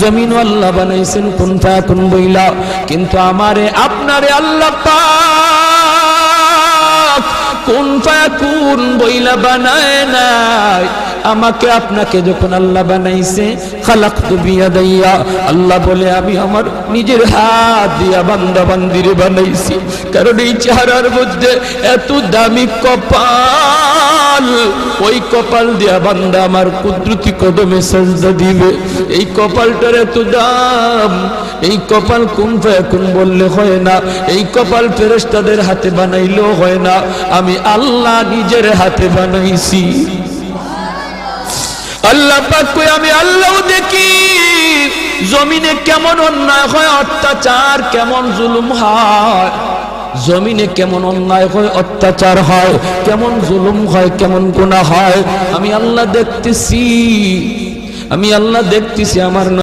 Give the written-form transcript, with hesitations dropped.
জমিন আল্লাহ বানাইছেন কুন ফায়াকুন বইলা, কিন্তু আমারে আপনারে আল্লাহ পাক কুন ফায়াকুন বইলা বানায় নাই। আমাকে আপনাকে যখন আল্লাহ বানাইছে, খালাকতু বিয়াদাইয়া, আল্লাহ বলে আমি আমার নিজের হাত দিয়া বান্দা বান্দিরে বানাইছি। কারণ এই চেহারার মধ্যে এত দামি কপাল, ওই কপাল দিয়া বান্দা আমার কুদরতি কদমে সাজদা দিবে। এই কপালটার এত দাম, এই কপাল কুন ফায়াকুন বললে হয় না, এই কপাল ফেরেশতাদের হাতে বানাইলেও হয় না, আমি আল্লাহ নিজের হাতে বানাইছি। আল্লাহ পাক কই আমি আল্লাহও দেখি জমিনে কেমন অন্যায় হয়, অত্যাচার কেমন জুলুম হয়, জমিনে কেমন অন্যায় হয়, অত্যাচার হয়, কেমন জুলুম হয়, কেমন গুনাহ হয়, আমি আল্লাহ দেখতেছি, আমি আল্লাহ দেখতেছি। আমার